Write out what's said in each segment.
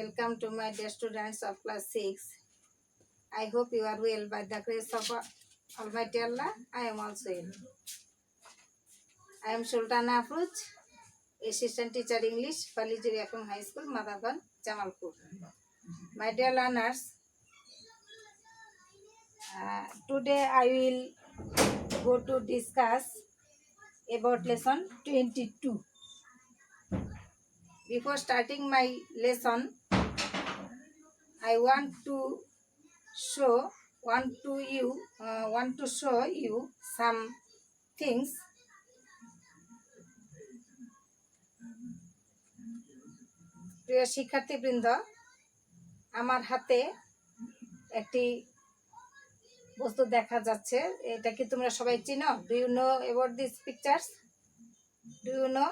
Welcome to my dear students of class 6. I hope you are well by the grace of Almighty Allah. I am also well. I am Sultana Afroz, Assistant Teacher English, Palijuri Akram High School, Madhagan, Jamalpur. My dear learners, today I will go to discuss about lesson 22. Before starting my lesson, I want to show you some things. প্রিয় শিক্ষার্থীবৃন্দ, আমার হাতে একটি বস্তু দেখা যাচ্ছে। এটা কি তোমরা সবাই চিনো? Do you know about this pictures? Do you know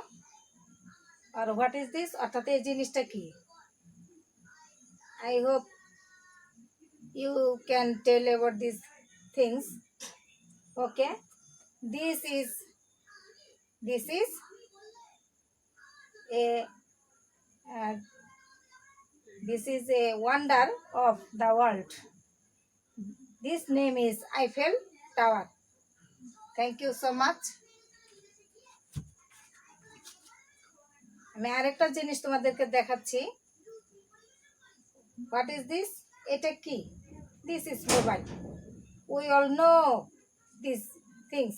or what is this? অর্থাৎ এই জিনিসটা কি? I hope you can tell about these things. Okay, this is a wonder of the world. This name is Eiffel Tower. Thank you so much. আমি আরেকটা জিনিস তোমাদেরকে দেখাচ্ছি। What is this? এটা কি? This is mobile. We all know these things.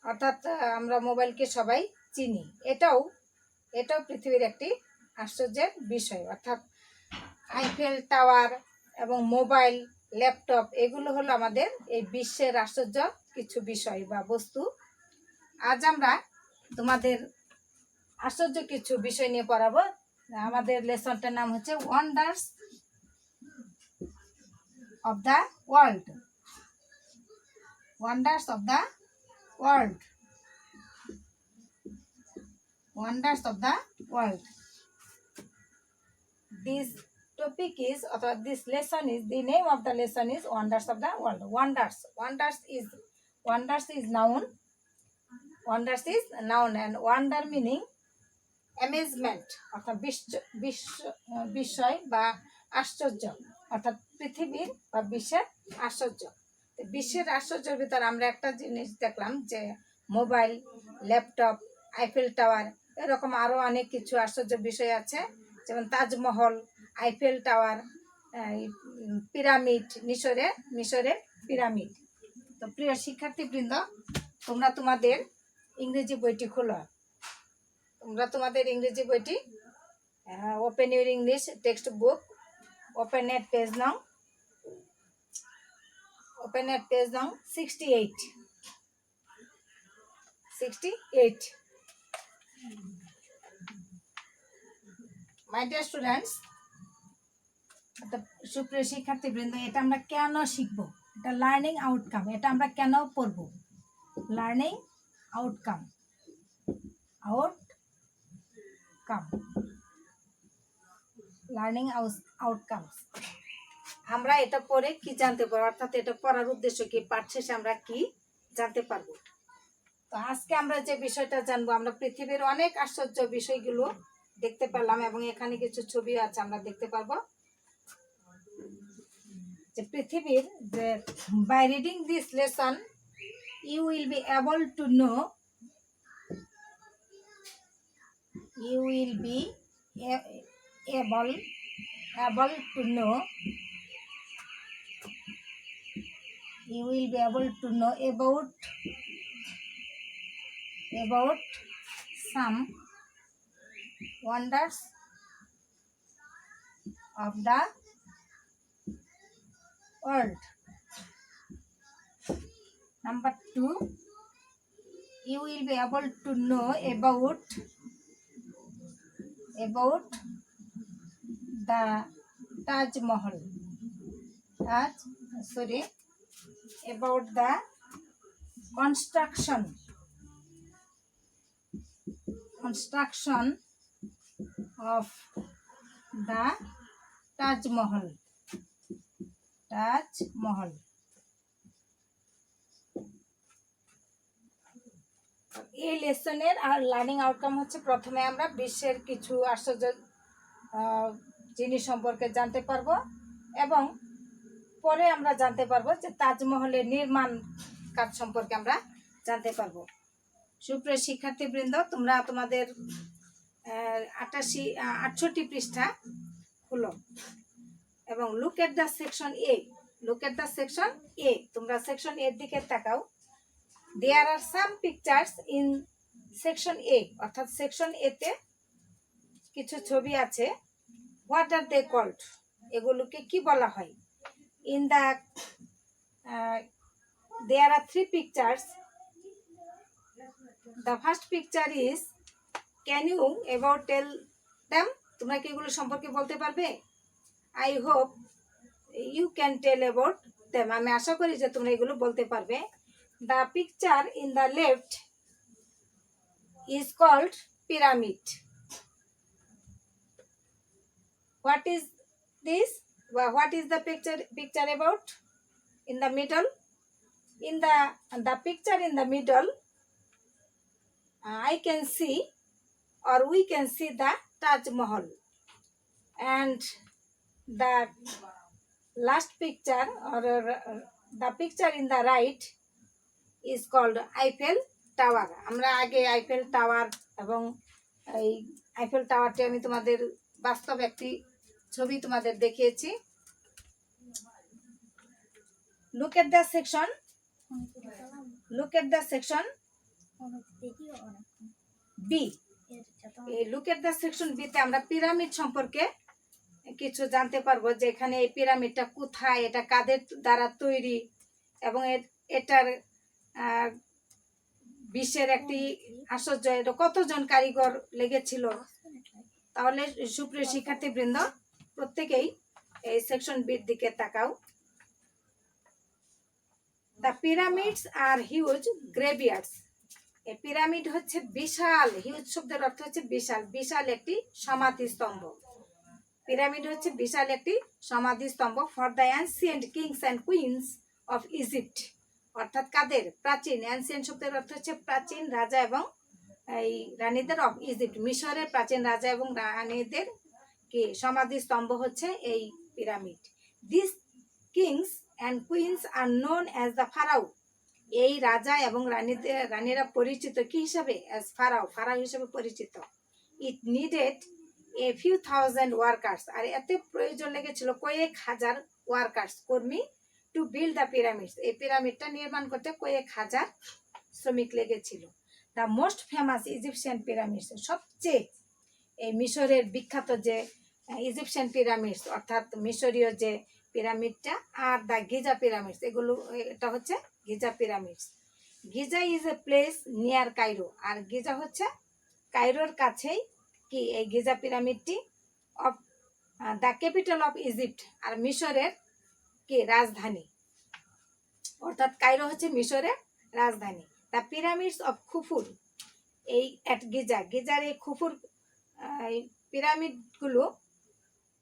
অর্থাৎ আমরা মোবাইলকে সবাই চিনি। এটাও পৃথিবীর একটি আশ্চর্যের বিষয়। অর্থাৎ আইফেল টাওয়ার এবং মোবাইল, ল্যাপটপ এগুলো হলো আমাদের এই বিশ্বের আশ্চর্য কিছু বিষয় বা বস্তু। আজ আমরা তোমাদের আশ্চর্য কিছু বিষয় নিয়ে পড়াবো। আমাদের লেসনটার নাম হচ্ছে wonders of the world. Wonders of the world. Wonders of the world. This topic is, or this lesson is, the name of the lesson is Wonders of the World. Wonders is noun. Wonders is noun, and wonder meaning amazement. অর্থাৎ বিস্ময় বা আশ্চর্য, অর্থাৎ পৃথিবীর বা বিশ্বের আশ্চর্য। বিশ্বের আশ্চর্যের ভিতর আমরা একটা জিনিস দেখলাম যে মোবাইল, ল্যাপটপ, আইফেল টাওয়ার, এরকম আরও অনেক কিছু আশ্চর্য বিষয় আছে। যেমন তাজমহল, আইফেল টাওয়ার, পিরামিড, মিশরের পিরামিড। তো প্রিয় শিক্ষার্থীবৃন্দ, তোমরা তোমাদের ইংরেজি বইটি খোলো। Open your English text book, open at page now. Open at page number 68. My dear students, সুপ্রিয় শিক্ষার্থীবৃন্দ, এটা আমরা কেন শিখবো? এটা লার্নিং আউটকাম। এটা আমরা কেন পড়বো? Learning outcome. Learning outcomes. আমরা এটা পড়ে কি জানতে পারবো, অর্থাৎ এটা পড়ার উদ্দেশ্য কি, পাঠ শেষে আমরা কি জানতে পারবো। তো আজকে আমরা যে বিষয়টা জানবো, আমরা পৃথিবীর অনেক আশ্চর্য বিষয়গুলো দেখতে পেলাম এবং এখানে কিছু ছবি আছে, আমরা দেখতে পারবো যে পৃথিবীর যে by reading this lesson you will be able to know about some wonders of the world. Number 2, you will be able to know about the Taj Mahal. About the construction of the Taj Mahal. এই লেসনের are learning outcome হচ্ছে প্রথমে আমরা বিশ্বের কিছু আশ্চর্য জিনিস সম্পর্কে জানতে পারবো এবং পরে আমরা জানতে পারবো যে তাজমহলের নির্মাণ কাজ সম্পর্কে আমরা জানতে পারবো। সুপ্রিয় শিক্ষার্থীবৃন্দ, তোমরা তোমাদের 68 পৃষ্ঠা খুলো এবং look at the section A. Look at the section A, তোমরা সেকশন এর দিকে তাকাও। There are some pictures in section A, অর্থাৎ সেকশন এতে কিছু ছবি আছে। হোয়াট আর দে কল্ড, এগুলোকে কি বলা হয়? In the there are 3 pictures. The first picture is, can you about tell them, তোমরা কি এগুলো সম্পর্কে বলতে পারবে? I hope you can tell about them, আমি আশা করি যে তোমরা এগুলো বলতে পারবে। The picture in the left is called pyramid. What is this? What is the picture about? In the middle, in the picture in the middle, I can see, or we can see the Taj Mahal, and the last picture, or the picture in the right is called Eiffel tower. আমরা আগে Eiffel tower এবং এই Eiffel টাওয়ারটি আমি তোমাদের বাস্তব একটি ছবি তোমাদের দেখিয়েছি। Look at the section, look at the section B. এই look at the section B তে আমরা পিরামিড সম্পর্কে কিছু জানতে পারবো, যে এখানে এই পিরামিডটা কোথায়, এটা কাদের দ্বারা তৈরি এবং এটার বিশ্বের একটি আশ্চর্য, এটা কতজন কারিগর লেগেছিল। তাহলে সুপ্রিয় শিক্ষার্থীবৃন্দ, প্রত্যেকেই এই সেকশন বির দিকে তাকাও। The pyramids are huge graveyards. এই পিরামিড হচ্ছে বিশাল, হিউজ শব্দের অর্থ হচ্ছে বিশাল, বিশাল একটি সমাধি স্তম্ভ। পিরামিড হচ্ছে বিশাল একটি সমাধি স্তম্ভ for the ancient kings and queens of Egypt, অর্থাৎ কাদের? প্রাচীন। অ্যানসিয়েন্ট শব্দের অর্থ হচ্ছে প্রাচীন রাজা এবং এই রানীদের অফ ইজিপ্ট, মিশরের প্রাচীন রাজা এবং রানীদের কি সমাধি স্তম্ভ হচ্ছে এই pyramid. This kings and queens are known as the pharaoh, এই রাজা এবং রানীরা পরিচিত কি হিসাবে? অ্যাজ ফারাও, ফারাও হিসেবে পরিচিত। It needed a few thousand workers, আর এতে প্রয়োজন লেগেছিল কয়েক হাজার ওয়ার্কার্স, কর্মী, টু বিল্ড দ্য পিরামিডস, এই পিরামিডটা নির্মাণ করতে কয়েক হাজার শ্রমিক লেগেছিল। The most famous Egyptian pyramids, সবচেয়ে এই মিশরের বিখ্যাত যে ইজিপশিয়ান পিরামিডস, অর্থাৎ মিশরীয় যে পিরামিডটা, আর দ্য গিজা পিরামিডস, এগুলো, এটা হচ্ছে Giza pyramids. Giza is a place near Cairo, R Giza হচ্ছে কায়রোর কাছেই কি এই Giza পিরামিডটি, of the capital of Egypt, আর মিশরের কি রাজধানী, অর্থাৎ কায়রো হচ্ছে মিশরের রাজধানী। দ্য পিরামিডস অফ খুফুর, এই এট গিজা, গিজার এই খুফুর পিরামিডগুলো,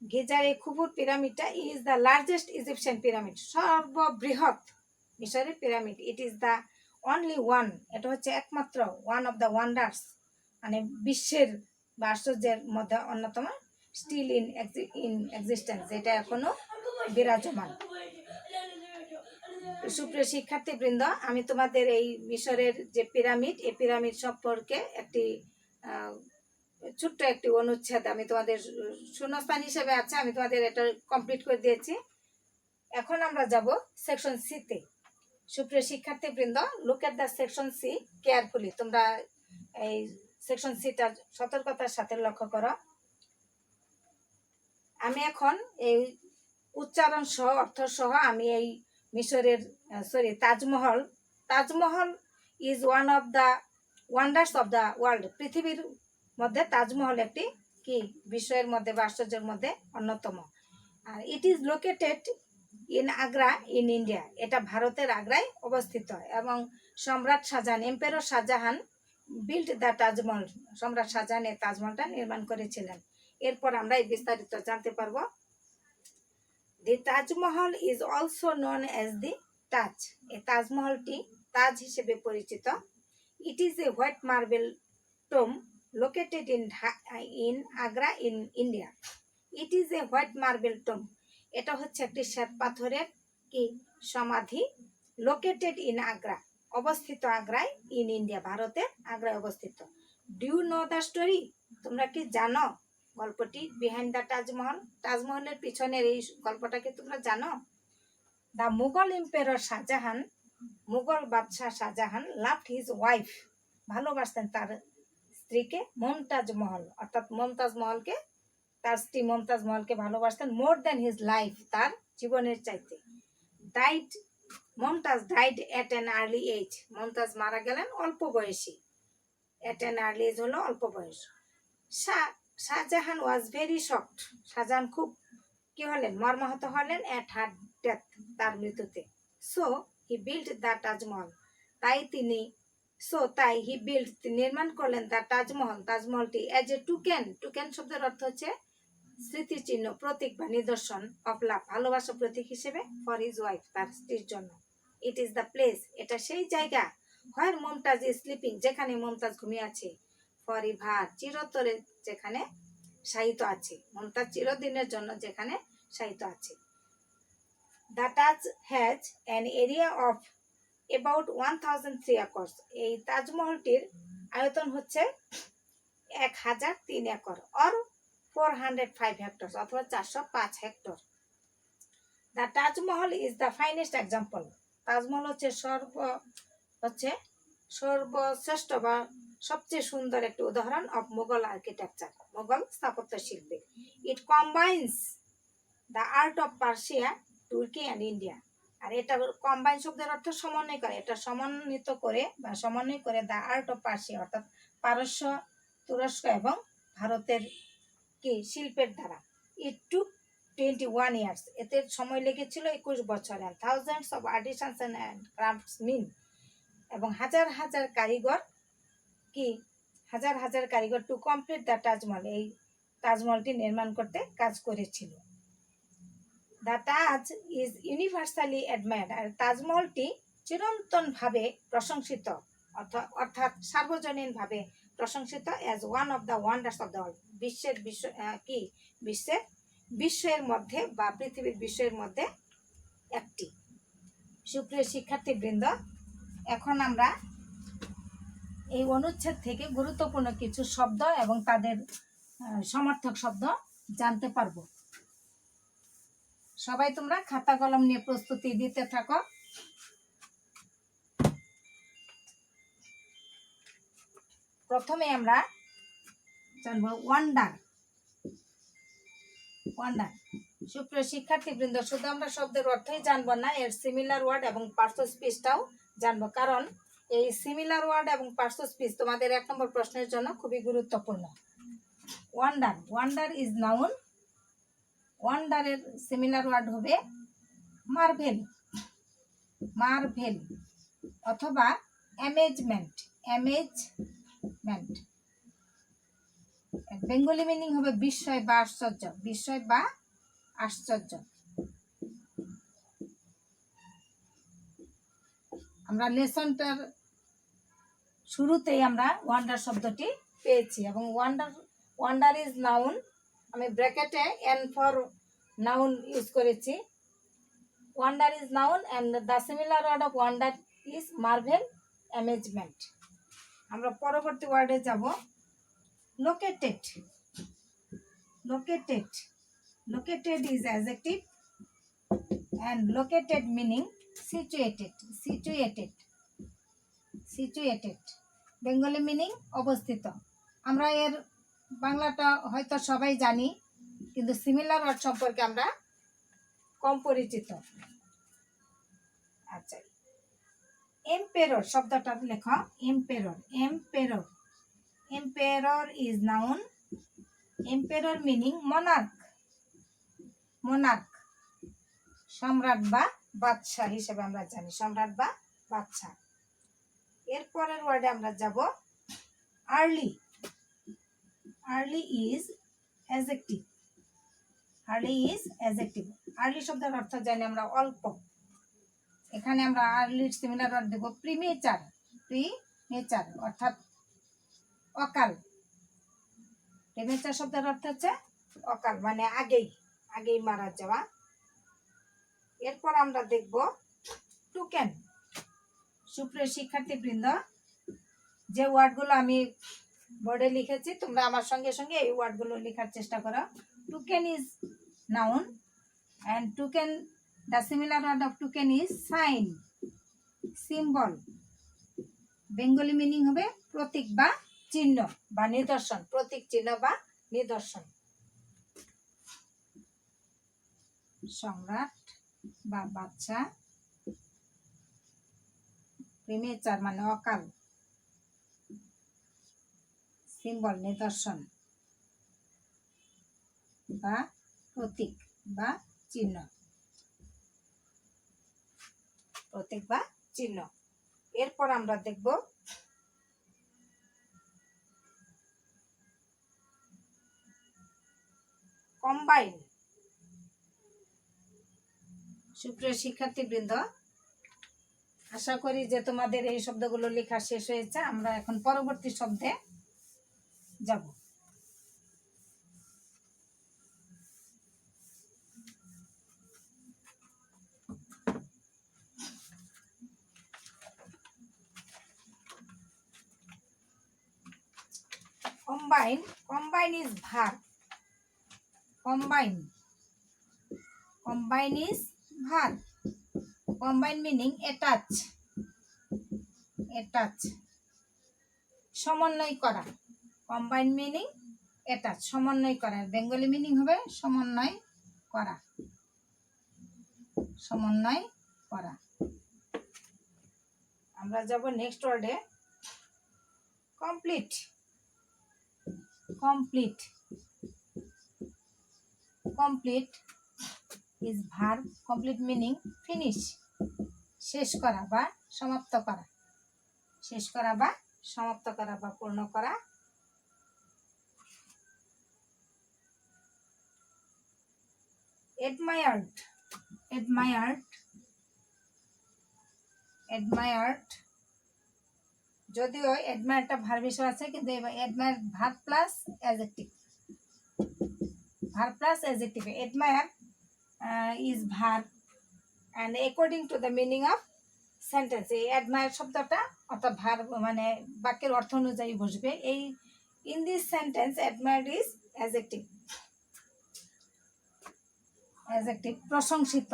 গিজার এই খুফুর পিরামিডটা is the largest Egyptian pyramid, সর্ববৃহৎ মিশরের pyramid. It is the only one, এটা হচ্ছে একমাত্র, ওয়ান অফ দ্য ওয়ান্ডার্স, মানে বিশ্বের বা আশ্চর্যের মধ্যে অন্যতম, স্টিল ইন এক্সিস্টেন্স, যেটা এখনো বিরাজমান। সুপ্রিয় শিক্ষার্থীবৃন্দ, আমি তোমাদের এই মিশরের যে পিরামিড, এই পিরামিড সম্পর্কে একটি ছোট্ট একটি অনুচ্ছেদ আমি তোমাদের শূন্যস্থান হিসেবে আছে, আমি তোমাদের এটা কমপ্লিট করে দিয়েছি। এখন আমরা যাব সেকশন সি তে। সুপ্রিয় শিক্ষার্থীবৃন্দ, look at the section C carefully, তোমরা এই সেকশন সিটা সতর্কতার সাথে লক্ষ্য করো। আমি এখন এই উচ্চারণ সহ, অর্থ সহ আমি এই মিশরের Taj Mahal, Taj Mahal is one of the wonders of the world, পৃথিবীর মধ্যে তাজমহল একটি কি বিশ্বের মধ্যে বা আশ্চর্যের মধ্যে অন্যতম। আর it is located in Agra in India, এটা ভারতের আগ্রায় অবস্থিত, এবং সম্রাট Shah Jahan, emperor Shah Jahan build the Taj Mahal, সম্রাট শাহজাহান এই তাজমহলটা নির্মাণ করেছিলেন। এরপর আমরা এই বিস্তারিত জানতে পারবো। The Taj Mahal is also known as the Taj, এই তাজমহলটি তাজ হিসেবে পরিচিত। It is a white marble tomb located in Agra in India. It is a white marble tomb. এটা হচ্ছে একটি শ্বেত পাথরের কি সমাধি, লোকেটেড ইন আগ্রা, অবস্থিত আগ্রায়, ইন ইন্ডিয়া, ভারতের আগ্রায় অবস্থিত। Do you know the story? তোমরা কি জানো গল্পটি? বিহাইন্ড দ্য তাজমহল, তাজমহলের পিছনের এই গল্পটা কি তোমরা জানো? দ্য মুঘল এম্পায়ার শাহজাহান, মুঘল বাদশাহ শাহজাহান, লাভড হিজ ওয়াইফ, ভালোবাসতেন তার স্ত্রীকে, মমতাজ মহল, অর্থাৎ মমতাজ মহলকে, তার স্ত্রী মমতাজ মহলকে ভালোবাসতেন, মোর দ্যান হিজ লাইফ, তার জীবনের চাইতে। Died, Mumtaz died at an early age, Mumtaz মারা গেলেন অল্প বয়সী। এট অ্যান আর্লি এজ হলো অল্প বয়স। Shahjahan was very shocked, Shahjahan খুব কি হলেন, মর্মাহত হলেন, এট হার ডেথ, তার মৃত্যুতে। So he build the Taj Mahal, তাই হি বিল্ড, নির্মাণ করলেন দ্য তাজমহল, তাজমহলটি, এজ এ টুকেন, টুকেন শব্দের অর্থ হচ্ছে স্মৃতিচিহ্ন, প্রতীক বা নিদর্শন, অফ লাভ, ভালোবাসা প্রতীক হিসেবে, ফর হিজ ওয়াইফ, তার স্ত্রীর জন্য। ইট ইজ দ্য প্লেস, এটা সেই জায়গা, হোয়ার মমতাজ ইজ স্লিপিং, যেখানে মমতাজ ঘুমিয়ে আছে, ফর এভার, চিরতরে যেখানে শায়িত আছে, মমতাজ চিরদিনের জন্য যেখানে শায়িত আছে। The Taj has an area of about 1003 acre, এই তাজমহলটির আয়তন হচ্ছে 1003 একর, অর 405 হেক্টর, অথবা 405 hectare. The Taj Mahal is the finest example, Taj Mahal হচ্ছে সর্বশ্রেষ্ঠ বা সবচেয়ে সুন্দর একটি উদাহরণ অফ মুঘল আর্কিটেকচার, মুঘল স্থাপত্য শিল্পে। It combines the art of Persia, তুর্কি অ্যান্ড ইন্ডিয়া, আর এটা কম্বাইন শব্দের অর্থ সমন্বয় করে, এটা সমন্বিত করে বা সমন্বয় করে দ্য আর্ট অফ পার্সিয়া, অর্থাৎ পারস্য, তুরস্ক এবং ভারতের কি শিল্পের দ্বারা। ইট টুক 21 ইয়ার্স, এতে সময় লেগেছিল 21 বছর। And thousands of artisans and craftsman, এবং হাজার হাজার কারিগর কি, হাজার হাজার কারিগর, টু কমপ্লিট দ্য তাজমহল, এই তাজমহলটি নির্মাণ করতে কাজ করেছিল। The Taj is universally admired, আর তাজমহলটি চিরন্তনভাবে প্রশংসিত, অর্থাৎ সার্বজনীনভাবে প্রশংসিত, as one of the wonders of the world, বিশ্বের মধ্যে বা পৃথিবীর বিশ্বের মধ্যে একটি। সুপ্রিয় শিক্ষার্থীবৃন্দ, এখন আমরা এই অনুচ্ছেদ থেকে গুরুত্বপূর্ণ কিছু শব্দ এবং তাদের সমার্থক শব্দ জানতে পারবো। সবাই তোমরা খাতা কলম নিয়ে প্রস্তুতি দিতে থাকো। প্রথমে আমরা জানবো ওয়ান্ডার। ওয়ান্ডার, সুপ্রিয় শিক্ষার্থীবৃন্দ, শুধু আমরা শব্দের অর্থই জানবো না, এর সিমিলার ওয়ার্ড এবং পার্শ্ব স্পিচটাও জানবো, কারণ এই সিমিলার ওয়ার্ড এবং পার্শ্ব স্পিচ তোমাদের 1 নম্বর প্রশ্নের জন্য খুবই গুরুত্বপূর্ণ। ওয়ান্ডার, ওয়ান্ডার ইজ নাউন, ওয়ান্ডারের সিমিলার ওয়ার্ড হবে মার্ভেল, মার্ভেল, অথবা অ্যামেজমেন্ট, অ্যামেজমেন্ট। বেঙ্গলি মিনিং হবে বিস্ময় বা আশ্চর্য, বিস্ময় বা আশ্চর্য। আমরা লেসনটার শুরুতেই আমরা ওয়ান্ডার শব্দটি পেয়েছি, এবং ওয়ান্ডার ইজ নাউন, আমি ব্র্যাকেটে এন ফর নাউন ইউজ করেছি। Wonder is noun and the similar word of wonder is marvel, amazement. আমরা পরবর্তী ওয়ার্ডে যাব, located. Located, located is adjective, and located meaning situated, situated, situated. Bengali meaning অবস্থিত। আমরা এর বাংলাটা হয়তো সবাই জানি, কিন্তু সিমিলার ওয়ার্ড সম্পর্কে আমরা কম পরিচিত। আচ্ছা, এম্পেরর শব্দটা লেখো, emperor, emperor, emperor is noun, emperor meaning monarch, monarch, সম্রাট বা বাদশাহ হিসেবে আমরা জানি, সম্রাট বা বাদশাহ। এরপরের ওয়ার্ডে আমরা যাব early. Early is adjective, early is adjective. Early শব্দের অর্থ জানি আমরা অল্প, এখানে আমরা আর্লির সিমিলার ওয়ার্ড দেব প্রিমেচার, নেচার অর্থাৎ অকাল। প্রিমেচার শব্দের অর্থ হচ্ছে অকাল, মানে আগেই আগেই মারা যাওয়া। এরপর আমরা দেখব টুকেন। সুপ্রিয় শিক্ষার্থীবৃন্দ, যে ওয়ার্ডগুলো আমি বোর্ডে লিখেছি তোমরা আমার সঙ্গে সঙ্গে এই ওয়ার্ডগুলো লেখার চেষ্টা করো। Token is noun and token, the similar word of token is sign, symbol. Bengali meaning হবে প্রতীক বা চিহ্ন বা নিদর্শন, প্রতীক চিহ্ন বা নিদর্শন। সম্রাট বা বাচ্চা, প্রিমেচার মানে অকাল, সিম্বল নিদর্শন বা প্রতীক বা চিহ্ন, প্রতীক বা চিহ্ন। এরপর আমরা দেখব কম্বাইন। সুপ্রিয় শিক্ষার্থীবৃন্দ, আশা করি যে তোমাদের এই শব্দগুলো লেখা শেষ হয়েছে। আমরা এখন পরবর্তী শব্দে যাব। Combine. Combine is verb. Combine. Combine is verb. Combine meaning attach. Attach. সমন্বয় করা। Combine meaning attach. সমন্বয় করা। বেঙ্গলি মিনিং হবে সমন্বয় করা। সমন্বয় করা। আমরা যাব নেক্সট ওয়ার্ডে, complete. Complete. Complete is verb. Complete meaning finish. শেষ করা বা সমাপ্ত করা। শেষ করা বা সমাপ্ত করা বা পূর্ণ করা। Admired. Admired. Admired. যদিও অ্যাডমায়ারটা ভার্ব হিসেবে আছে, কিন্তু admire verb plus adjective. Verb plus adjective. Admire is verb and according to the meaning of sentence. এই অ্যাডমায়ার শব্দটা অর্থাৎ ভার্ব মানে বাক্যের অর্থ অনুযায়ী বসবে। এই in this sentence admire is adjective. Adjective প্রশংসিত।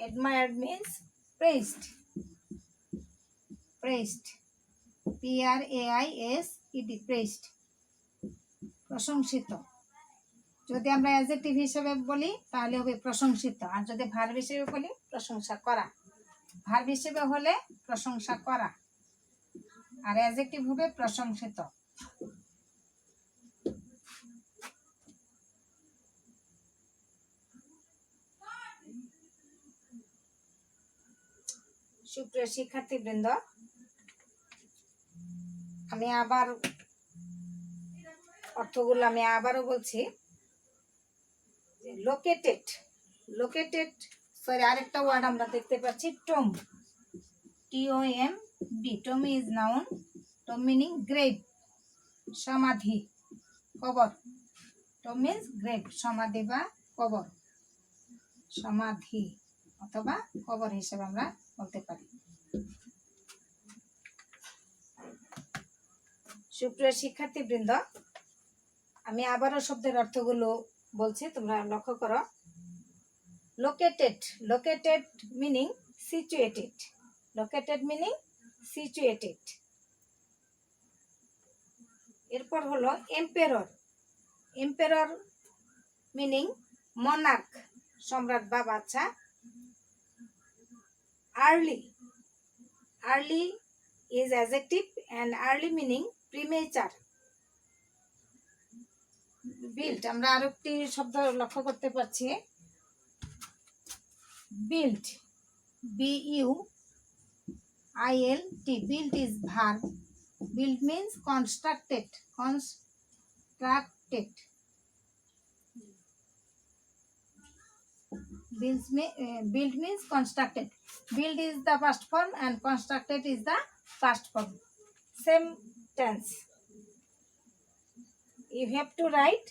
Admired means praised. Praised. Praised. Praised. প্রশংসিত। যদি আমরা অ্যাডজেক্টিভ হিসেবে বলি তাহলে হবে প্রশংসিত, আর যদি ভার্ব হিসেবে বলি প্রশংসা করা। ভার্ব হিসেবে হলে প্রশংসা করা, আর অ্যাডজেক্টিভ হবে প্রশংসিত। সুপ্রিয় শিক্ষার্থীবৃন্দ, আমি আবার অর্থগুলো আমি আবারও বলছি। লোকেটেড। লোকেটেড, সরি, আরেকটা ওয়ার্ড আমরা দেখতে পাচ্ছি Tom. TOMB। Tom is noun. Tom meaning grave, সমাধি, কবর। টম মিন্স গ্রেভ, সমাধি বা কবর। সমাধি অথবা কবর হিসেবে আমরা বলতে পারি। সুপ্রিয় শিক্ষার্থীবৃন্দ, আমি আবারও শব্দের অর্থগুলো বলছি, তোমরা লক্ষ্য করো। Located. Located meaning situated. Located meaning situated. এরপর হলো এম্পেরর। এম্পেরর মিনিং মনার্ক, সম্রাট বা বাদশা। Early. Early is adjective and early meaning premature. Built, আমরা আরেকটি শব্দ লক্ষ্য করতে পারছি, built. BUILT. Built is verb. Built means constructed. Constructed. Build means constructed. Build is the past form and constructed is the past form. Same tense. You have to write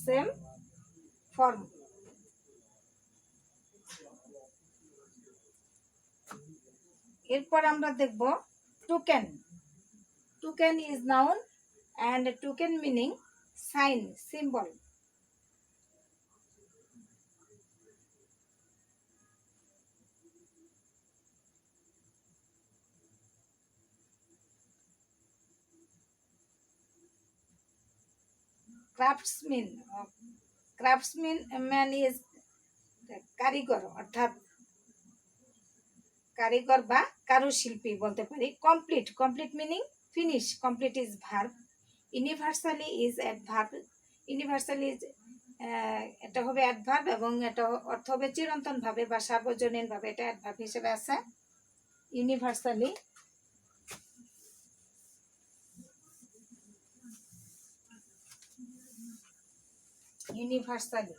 same form. এরপর আমরা দেখব token. Token is noun and token meaning sign, symbol. Craftsman is কারিগর, অর্থাৎ কারিগর বা কারুশিল্পী বলতে পারি। Complete meaning finish, complete is verb. Universally is adverb. Universally is এটা হবে অ্যাডভার্ব এবং এটা অর্থ হবে চিরন্তন ভাবে বা সার্বজনীন ভাবে, এটা অ্যাডভার্ব হিসেবে আছে। ইউনিভার্সালি ইউনিভার্সালি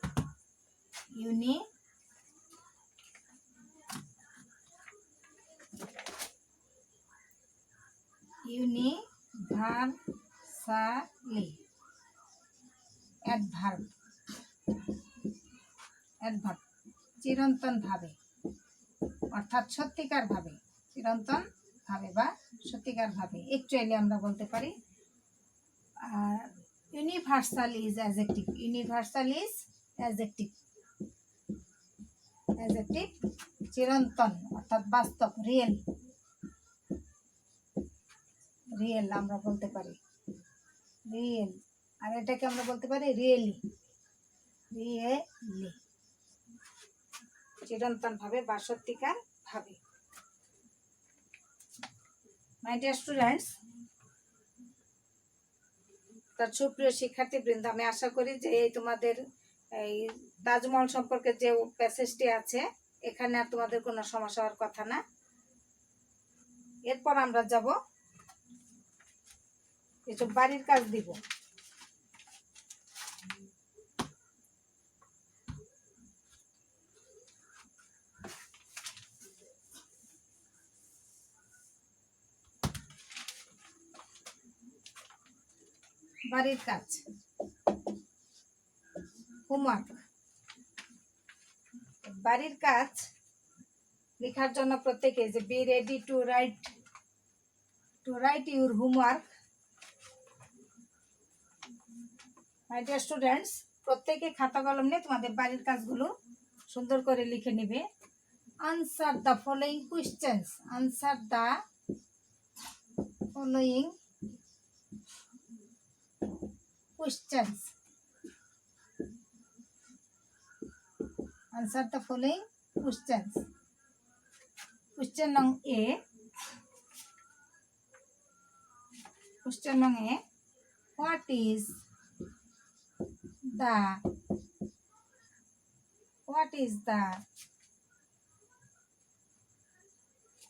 অ্যাডভার্ব চিরন্তন ভাবে অর্থাৎ সত্যিকার ভাবে, চিরন্তন ভাবে বা সত্যিকার ভাবে অ্যাকচুয়ালি আমরা বলতে পারি। আর universal is adjective. Universal is adjective চিরন্তন অর্থাৎ বাস্তব, রিয়েল আমরা বলতে পারি, রিয়েল। আর এটাকে আমরা বলতে পারি রিয়েলি চিরন্তন ভাবে বা সত্যিকার ভাবে। মাই ডিয়ার স্টুডেন্টস, তার সুপ্রিয় শিক্ষার্থীবৃন্দ, আমি আশা করি যে তোমাদের এই তাজমহল সম্পর্কে যে প্যাসেজটি আছে এখানে আর তোমাদের কোনো সমস্যা হওয়ার কথা না। এরপর আমরা যাব কিছু বাড়ির কাজ দিব। বাড়ির কাজ, হোমওয়ার্ক। বাড়ির কাজ লেখার জন্য প্রত্যেকে যে be ready to write your homework. My dear students, প্রত্যেকে খাতা কলম নিয়ে তোমাদের বাড়ির কাজগুলো সুন্দর করে লিখে নেবে। Answer the following questions. Answer the following questions. Answer the following questions. Question nong A. What is the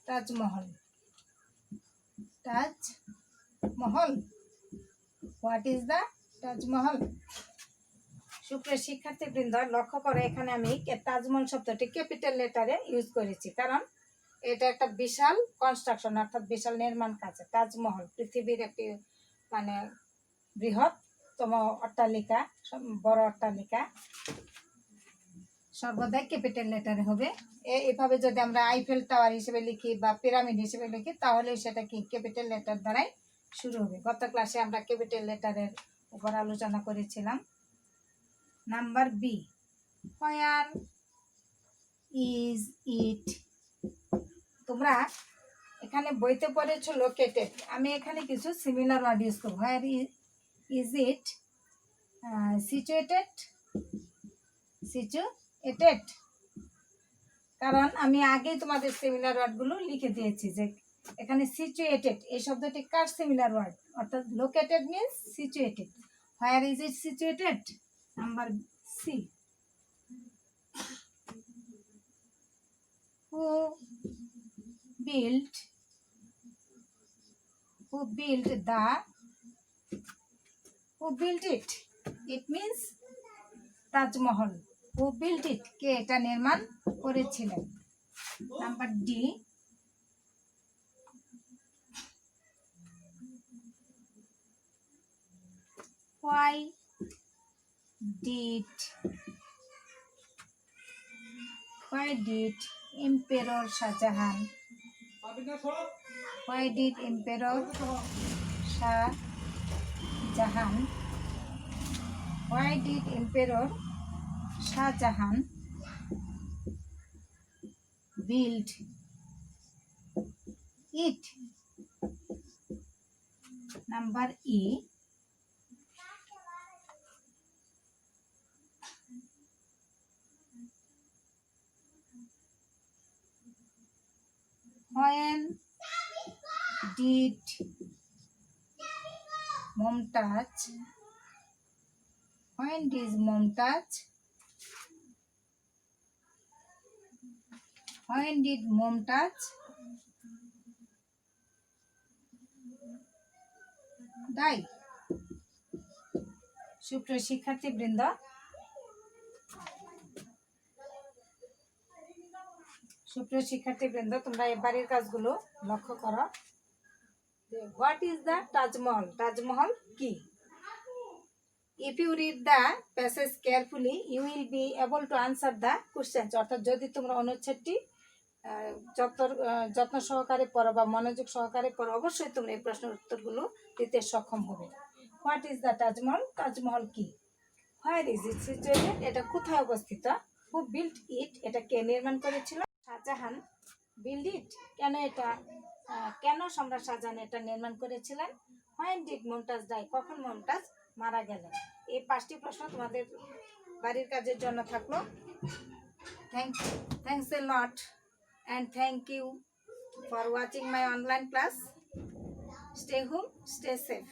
Taj Mahal? What is the Taj Mahal? সুপ্রিয় শিক্ষার্থীবৃন্দ, লক্ষ্য করে এখানে আমি তাজমহল শব্দটি ক্যাপিটাল লেটারে ইউজ করেছি, কারণ এটা একটা বিশাল কনস্ট্রাকশন অর্থাৎ বিশাল নির্মাণ কাজ। তাজমহল পৃথিবীর একটি মানে বৃহত্তম অট্টালিকা, বড় অট্টালিকা, সর্বদাই ক্যাপিটাল লেটারে হবে। এভাবে যদি আমরা আইফেল টাওয়ার হিসেবে লিখি বা পিরামিড হিসেবে লিখি তাহলে সেটা কি ক্যাপিটাল লেটার দ্বারাই শুরু হবে। গত ক্লাসে আমরা ক্যাপিটাল লেটারের উপর আলোচনা করেছিলাম। Number B, where is it? তোমরা এখানে বইতে পড়েছো লোকেটেড, আমি এখানে কিছু সিমিলার ওয়ার্ড ইউজ করব। হোয়ার ইজ ইট সিচুয়েটেড? কারণ আমি আগেই তোমাদের সিমিলার ওয়ার্ডগুলো লিখে দিয়েছি যে এখানে সিচুয়েটেড এই শব্দটি কার সিমিলার ওয়ার্ড, অর্থাৎ located means situated. Where is it situated? Number C, who built it? It means Taj Mahal. Who built it, কে এটা নির্মাণ করেছিলেন। নাম্বার ডি, why did Emperor Shahjahan build it? Number E, when did Mumtaz die? সুপ্রিয় শিক্ষার্থীবৃন্দ, তোমরা এই বাড়ির কাজগুলো লক্ষ্য করো। What is the Taj Mahal? Taj Mahal কি? If you read the passage carefully you will be able to answer the questions. অর্থাৎ যদি তোমরা অনুচ্ছেদটি যত্ন সহকারে পড়ো বা মনোযোগ সহকারে পড়ো, অবশ্যই তোমরা এই প্রশ্নের উত্তরগুলো দিতে সক্ষম হবে। What is the Taj Mahal? Taj Mahal কি? Where is it situated? এটা কোথায় অবস্থিত? Who built it? এটা কে নির্মাণ করেছিল? Shah Jahan build it? কেন সম্রাট শাহজাহান এটা নির্মাণ করেছিলেন? When did Mumtaz die? কখন মুমতাজ মারা গেলেন? এই 5টি প্রশ্ন তোমাদের বাড়ির কাজের জন্য থাকলো। Thanks a lot and thank you for watching my online class. Stay home, stay safe.